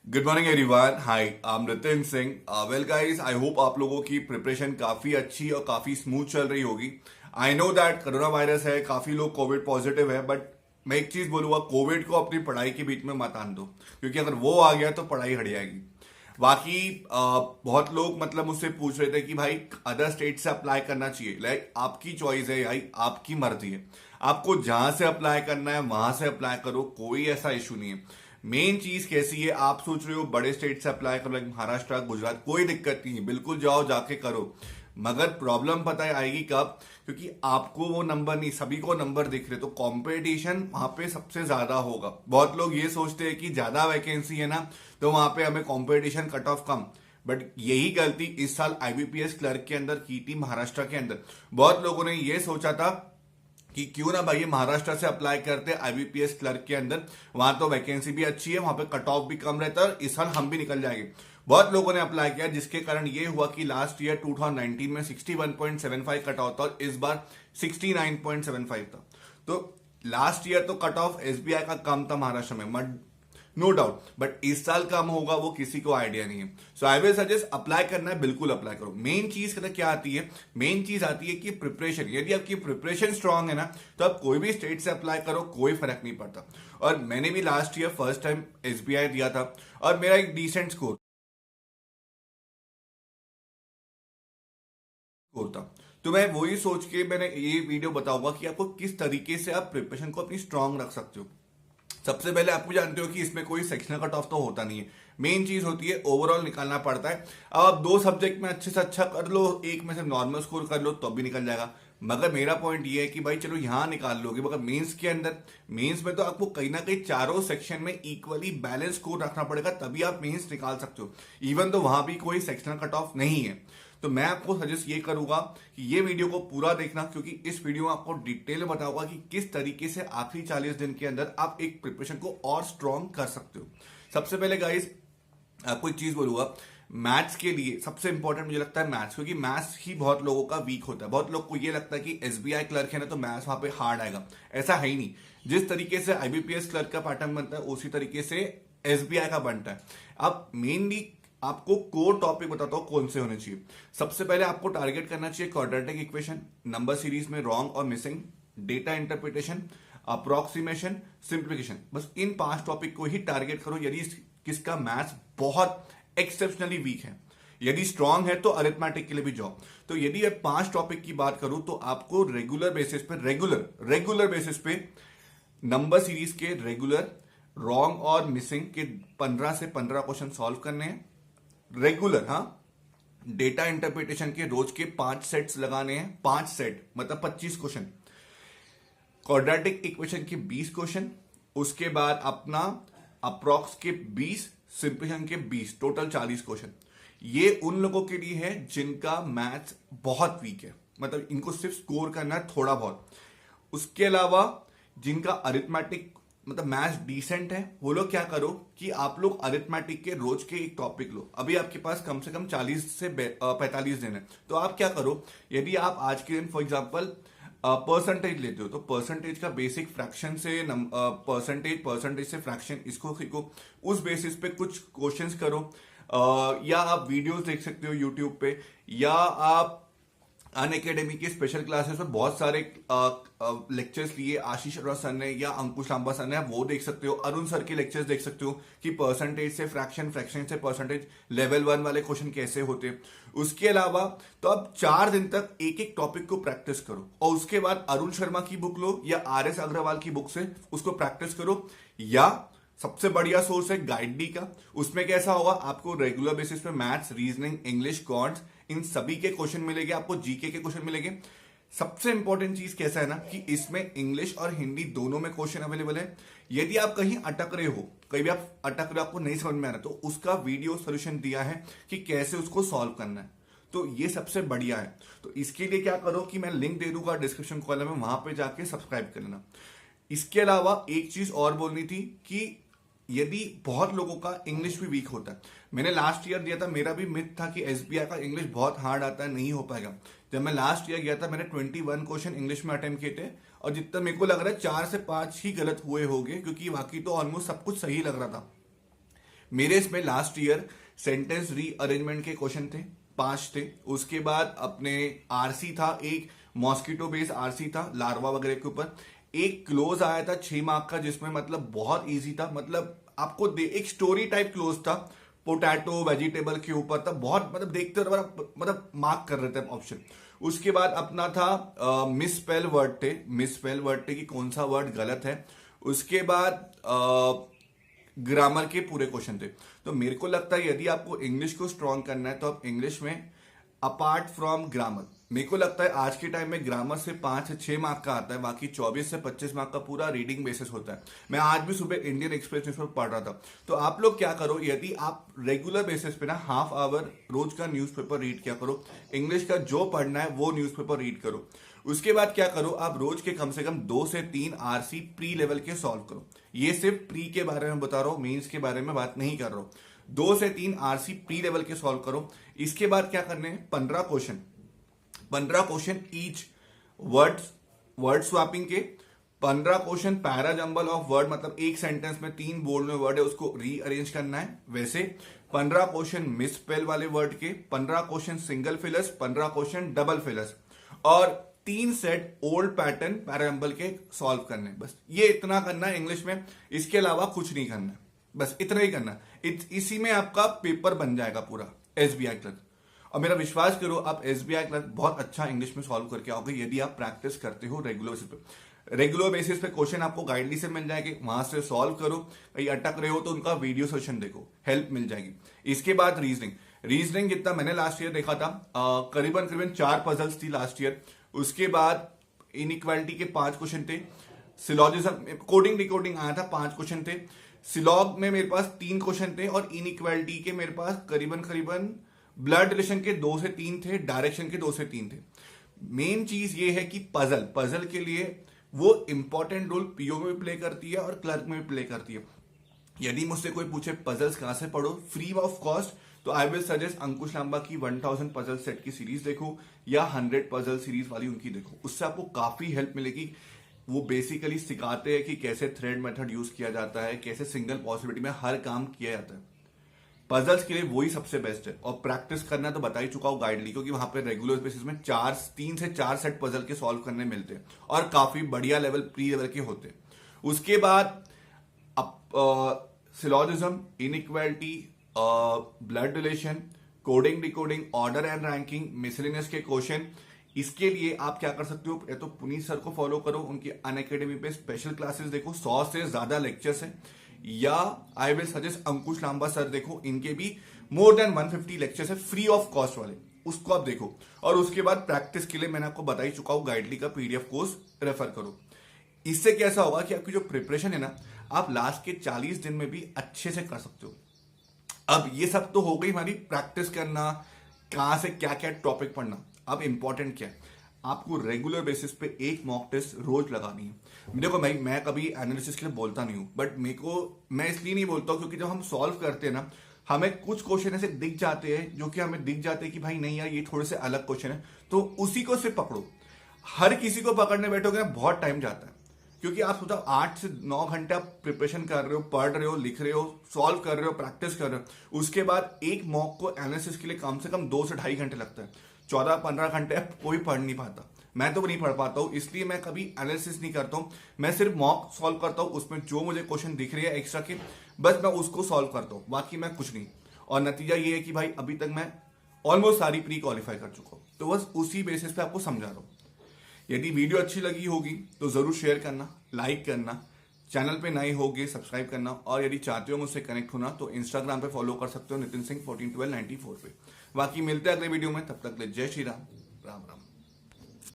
Good morning everyone. Hi, I am Nitin Singh. Well guys, I hope आप लोगों की preparation काफी अच्छी और काफी स्मूथ चल रही होगी। I know that corona virus है, काफी लोग कोविड पॉजिटिव है, बट मैं एक चीज बोलूंगा, कोविड को अपनी पढ़ाई के बीच में मत आन दो, क्योंकि अगर वो आ गया तो पढ़ाई हट जाएगी। बाकी बहुत लोग मतलब मुझसे पूछ रहे थे कि भाई अदर स्टेट से अप्लाई करना चाहिए। लाइक आपकी चॉइस है भाई, आपकी मर्जी है। आपको जहां से अप्लाई करना है वहां से अप्लाई करो, कोई ऐसा इशू नहीं है। मेन चीज कैसी है, आप सोच रहे हो बड़े स्टेट से अप्लाई करो, लाइक महाराष्ट्र गुजरात, कोई दिक्कत नहीं है, बिल्कुल जाओ, जाके करो। मगर प्रॉब्लम पता है आएगी कब? क्योंकि आपको वो नंबर नहीं, सभी को नंबर दिख रहे, तो कंपटीशन वहां पे सबसे ज्यादा होगा। बहुत लोग ये सोचते हैं कि ज्यादा वैकेंसी है ना, तो वहां पे हमें competition cut off come. But यही गलती इस साल आईबीपीएस क्लर्क के अंदर की थी महाराष्ट्र के अंदर। बहुत लोगों ने ये सोचा था कि क्यों ना भाई महाराष्ट्र से अप्लाई करते आईबीपीएस क्लर्क के अंदर, वहां तो वैकेंसी भी अच्छी है, वहां पे कट ऑफ भी कम रहता है, और इस साल हम भी निकल जाएंगे। बहुत लोगों ने अप्लाई किया, जिसके कारण ये हुआ कि लास्ट ईयर 2019 में 61.75 कट ऑफ था और इस बार 69.75 था। तो लास्ट ईयर तो कट ऑफ एसबीआई का कम था महाराष्ट्र में, नो डाउट, बट इस साल कम होगा वो किसी को आइडिया नहीं है। सो आई विल सजेस्ट, अप्लाई करना है बिल्कुल अप्लाई करो। मेन चीज क्या आती है? मेन चीज आती है कि प्रिपरेशन। यदि आपकी प्रिपरेशन स्ट्रांग है ना, तो आप कोई भी स्टेट से अप्लाई करो, कोई फर्क नहीं पड़ता। और मैंने भी last year first time SBI दिया था और मेरा एक डिसेंट स्कोर था। तो मैं वही सोच के मैंने ये वीडियो बताऊंगा कि आपको किस तरीके से आप प्रिपरेशन को अपनी स्ट्रांग रख सकते हो। सबसे पहले आपको जानते हो कि इसमें कोई सेक्शनल कट ऑफ तो होता नहीं है। मेन चीज होती है ओवरऑल निकालना पड़ता है। अब आप दो सब्जेक्ट में अच्छे से अच्छा कर लो, एक में से नॉर्मल स्कोर कर लो तो भी निकल जाएगा। मगर मेरा पॉइंट ये है कि भाई चलो यहां निकाल लोगे, मगर मेंस के अंदर, मेंस में तो आपको कहीं ना कहीं चारों सेक्शन में इक्वली बैलेंस स्कोर रखना पड़ेगा, तभी आप मेंस निकाल सकते हो। इवन तो वहां भी कोई सेक्शनल कट ऑफ नहीं है। तो मैं आपको सजेस्ट ये करूंगा कि ये वीडियो को पूरा देखना, क्योंकि इस वीडियो में आपको डिटेल में बताऊंगा कि किस तरीके से आखिरी 40 दिन के अंदर आप एक प्रिपरेशन को और स्ट्रांग कर सकते हो। सबसे पहले गाइस आपको एक चीज बोलूंगा, मैथ्स के लिए सबसे इंपॉर्टेंट मुझे लगता है मैथ्स, क्योंकि मैथ्स ही बहुत लोगों का वीक होता है। बहुत लोग को ये लगता है कि एसबीआई क्लर्क है ना, तो मैथ्स वहां पे हार्ड आएगा। ऐसा है ही नहीं। जिस तरीके से आईबीपीएस क्लर्क का पैटर्न बनता है, उसी तरीके से एसबीआई का बनता है। अब मेनली आपको कोर टॉपिक बताता हूं कौन से होने चाहिए। सबसे पहले आपको टारगेट करना चाहिए क्वाड्रेटिक इक्वेशन, नंबर सीरीज में रॉन्ग और missing, data interpretation, approximation, simplification. बस इन 5 टॉपिक को ही टारगेट करो। यदि किसका मैथ्स बहुत एक्सेप्शनली वीक है, यदि स्ट्रांग है तो अरिथमेटिक के लिए भी जाओ। तो यदि मैं 5 टॉपिक की बात करूं तो आपको रेगुलर बेसिस पे, रेगुलर बेसिस पे नंबर सीरीज के रेगुलर, रॉन्ग और मिसिंग के 15 से 15 क्वेश्चन सॉल्व करने हैं रेगुलर। हाँ, डेटा इंटरप्रिटेशन के रोज के 5 सेट्स लगाने हैं, 5 सेट मतलब 25 क्वेश्चन। क्वाड्रेटिक इक्वेशन के 20 क्वेश्चन, उसके बाद अपना अप्रॉक्स के 20, सिंप्लीफिकेशन के 20, टोटल 40 क्वेश्चन। ये उन लोगों के लिए है जिनका मैथ्स बहुत वीक है, मतलब इनको सिर्फ स्कोर करना है थोड़ा बहुत। उसके अलावा जिनका अरिथमेटिक मतलब मैथ्स डिसेंट है, वो लोग क्या करो कि आप लोग अरिथमेटिक के रोज के एक टॉपिक लो। अभी आपके पास कम से कम 40 से 45 दिन है, तो आप क्या करो, यदि आप आज के दिन फॉर एग्जांपल परसेंटेज लेते हो, तो परसेंटेज का बेसिक फ्रैक्शन से परसेंटेज से फ्रैक्शन, इसको सीखो। उस बेसिस पे कुछ क्वेश्चंस करो। या आप वीडियोस देख सकते हो यूट्यूब पे, या आप अन अकेडमी के स्पेशल क्लासेस में बहुत सारे लेक्चर्स लिए आशीष अरोड़ा सर ने या अंकुश लांबा सर ने, आप वो देख सकते हो। अरुण सर के लेक्चर्स देख सकते हो कि परसेंटेज से फ्रैक्शन, फ्रैक्शन से परसेंटेज, लेवल 1 वाले क्वेश्चन कैसे होते हैं। उसके अलावा तो आप 4 दिन तक एक एक टॉपिक को प्रैक्टिस करो, और उसके बाद अरुण शर्मा की बुक लो या आर एस अग्रवाल की बुक से उसको प्रैक्टिस करो। या सबसे बढ़िया सोर्स है गाइड डी का। उसमें कैसा होगा, आपको रेगुलर बेसिस पे मैथ्स, रीजनिंग, इंग्लिश, कॉन्ट्स, इन सभी के क्वेश्चन मिलेंगे, आपको जीके के क्वेश्चन मिलेंगे। सबसे इंपॉर्टेंट चीज कैसा है ना, कि इसमें इंग्लिश और हिंदी दोनों में क्वेश्चन अवेलेबल है। यदि आप कहीं अटक रहे हो, कहीं भी आप अटक रहे हो, आपको नहीं समझ में आ रहा, तो उसका वीडियो सोल्यूशन दिया है कि कैसे उसको सॉल्व करना है। तो ये सबसे बढ़िया है। तो इसके लिए क्या करो कि मैं लिंक दे दूंगा डिस्क्रिप्शन कॉलम में, वहां पे जाके सब्सक्राइब कर लेना। इसके अलावा एक चीज और बोलनी थी कि यदि बहुत लोगों का इंग्लिश भी वीक होता है, मैंने लास्ट ईयर दिया था, मेरा भी मिथ था कि एसबीआई का इंग्लिश बहुत हार्ड आता है, नहीं हो पाएगा। जब मैं लास्ट ईयर गया था, मैंने 21 क्वेश्चन इंग्लिश में अटेम्प्ट किए थे, और जितना मेरे को लग रहा है 4 से 5 ही गलत हुए होंगे, क्योंकि बाकी तो ऑलमोस्ट सब कुछ सही लग रहा था। मेरे इसमें लास्ट ईयर सेंटेंस रीअरेंजमेंट के क्वेश्चन थे, 5 थे। उसके बाद अपने आरसी था, एक मॉस्किटो बेस्ड आरसी था लार्वा वगैरह के ऊपर। एक क्लोज आया था 6 मार्क का, जिसमें मतलब बहुत इजी था, मतलब आपको एक स्टोरी टाइप क्लोज था, पोटैटो वेजिटेबल के ऊपर था, बहुत मतलब देखते रहो, मतलब मार्क कर रहे थे ऑप्शन। उसके बाद अपना था मिस स्पेल वर्ड थे, मिस स्पेल वर्ड थे कि कौन सा वर्ड गलत है। उसके बाद ग्रामर के पूरे क्वेश्चन थे। तो मेरे को लगता है यदि आपको इंग्लिश को स्ट्रॉन्ग करना है तो आप इंग्लिश में अपार्ट फ्रॉम ग्रामर, मेरे को लगता है आज के टाइम में ग्रामर से 5 से 6 मार्क का आता है, बाकी 24 से 25 मार्क का पूरा रीडिंग बेसिस होता है। मैं आज भी सुबह इंडियन एक्सप्रेस न्यूज़पेपर पढ़ रहा था। तो आप लोग क्या करो, यदि आप रेगुलर बेसिस पे ना हाफ आवर रोज का न्यूज़पेपर रीड किया करो, इंग्लिश का जो पढ़ना है वो न्यूज़पेपर रीड करो। उसके बाद क्या करो, आप रोज के कम से कम 2 से 3 आरसी प्री लेवल के सॉल्व करो। ये सिर्फ प्री के बारे में बता रहा हूं, मेंस के बारे में बात नहीं कर रहा हूं। 2 से 3 आरसी प्री लेवल के सॉल्व करो। इसके बाद क्या करने हैं, 15 क्वेश्चन ईच वर्ड स्वैपिंग के, 15 question para jumble of word, मतलब एक सेंटेंस में 3 बोल्ड में वर्ड है उसको रीअरेंज करना है वैसे। 15 क्वेश्चन मिस स्पेल वाले वर्ड के, 15 question single fillers, 15 question double fillers, और 3 सेट ओल्ड पैटर्न पैराजंबल के सॉल्व करने। बस ये इतना करना है इंग्लिश में, इसके अलावा कुछ नहीं करना है, बस इतना ही करना है। इसी में आपका पेपर बन जाएगा पूरा एसबीआई क्लर्क। और मेरा विश्वास करो, आप एसबीआई क्लर्क बहुत अच्छा इंग्लिश में सॉल्व करके आओगे यदि आप प्रैक्टिस करते हो रेगुलर बेसिस पे। रेगुलर बेसिस पे क्वेश्चन आपको गाइडली से मिल जाएंगे, वहां से सॉल्व करो। कहीं अटक रहे हो तो उनका वीडियो सेशन देखो, हेल्प मिल जाएगी। इसके बाद रीजनिंग जितना मैंने लास्ट ईयर देखा था, करीबन 4 पजल्स थी लास्ट ईयर। उसके बाद इनइक्वालिटी के 5 क्वेश्चन थे। सिलॉजिज्म कोडिंग डिकोडिंग आया था, 5 क्वेश्चन थे। सिलॉग में मेरे पास 3 क्वेश्चन थे, और इनइक्वालिटी के मेरे पास करीबन ब्लड रिलेशन के 2 से 3 थे, डायरेक्शन के 2 से 3 थे। मेन चीज ये है कि पजल के लिए वो इंपॉर्टेंट रोल पीओ में भी प्ले करती है और क्लर्क में भी प्ले करती है। यदि मुझसे कोई पूछे पजल्स कहां से पढ़ो फ्री ऑफ कॉस्ट, तो आई विल सजेस्ट अंकुश लांबा की 1000 पजल सेट की सीरीज देखो, या 100 पजल सीरीज वाली उनकी देखो, उससे आपको काफी हेल्प मिलेगी। वो बेसिकली सिखाते हैं कि कैसे थ्रेड मेथड यूज किया जाता है, कैसे सिंगल पॉसिबिलिटी में हर काम किया जाता है। पजल्स के लिए वही सबसे बेस्ट है, और प्रैक्टिस करना तो बता ही चुका हूं गाइडली, क्योंकि वहां पे रेगुलर बेसिस में 3 से 4 सेट पजल के सॉल्व करने मिलते हैं, और काफी बढ़िया लेवल प्री लेवल के होते हैं। उसके बाद syllogism, inequality, blood relation, coding decoding, order and ranking, miscellaneous के क्वेश्चन। इसके लिए आप क्या कर सकते हो, या तो पुनीत सर को फॉलो करो, उनकी अनअकैडमी पे स्पेशल क्लासेस देखो, 100 से ज्यादा लेक्चर्स हैं, या I will suggest Ankush Lamba sir देखो, इनके भी मोर देन 150 लेक्चर्स है फ्री ऑफ कॉस्ट वाले, उसको आप देखो। और उसके बाद प्रैक्टिस के लिए मैंने आपको बता ही चुका हूं, गाइडली का पीडीएफ कोर्स रेफर करो। इससे कैसा होगा कि आपकी जो प्रिपरेशन है ना, आप लास्ट के 40 दिन में भी अच्छे से कर सकते हो। अब ये सब तो हो गई हमारी प्रैक्टिस करना, कहां से क्या क्या टॉपिक पढ़ना। अब इंपॉर्टेंट क्या है, आपको रेगुलर बेसिस पे एक मॉक टेस्ट रोज लगानी है। देखो भाई, मैं कभी एनालिसिस के लिए बोलता नहीं हूं, बट मैं इसलिए नहीं बोलता क्योंकि जब हम सॉल्व करते हैं ना, हमें कुछ क्वेश्चन ऐसे दिख जाते हैं जो कि हमें दिख जाते हैं कि भाई नहीं यार ये थोड़े से अलग क्वेश्चन है, तो उसी को सिर्फ पकड़ो। हर किसी को पकड़ने बैठोगे ना बहुत टाइम जाता है, क्योंकि आप सोचो 8 से 9 घंटे आप प्रिपरेशन कर रहे हो, पढ़ रहे हो, लिख रहे हो, सॉल्व कर रहे हो, प्रैक्टिस कर रहे हो। उसके बाद एक मॉक को एनालिसिस के लिए कम से कम 2 से 2.5 घंटे लगता है। 14-15 घंटे कोई पढ़ नहीं पाता, मैं तो नहीं पढ़ पाता हूं, इसलिए मैं कभी एनालिसिस नहीं करता हूं। मैं सिर्फ मॉक सॉल्व करता हूं, उसमें जो मुझे क्वेश्चन दिख रहे हैं एक्स्ट्रा के, बस मैं उसको सॉल्व करता हूं, बाकी मैं कुछ नहीं। और नतीजा ये है कि भाई अभी तक मैं ऑलमोस्ट सारी प्री क्वालिफाई कर चुका हूं, तो बस उसी बेसिस पे आपको समझा रहा हूं। यदि वीडियो अच्छी लगी होगी तो जरूर शेयर करना, लाइक करना, चैनल पे नए होगे सब्सक्राइब करना, और यदि चाहते हो मुझसे कनेक्ट होना तो इंस्टाग्राम पे फॉलो कर सकते हो, नितिन सिंह 141294 पे। बाकी मिलते हैं अगले वीडियो में, तब तक ले जय श्री राम, राम राम।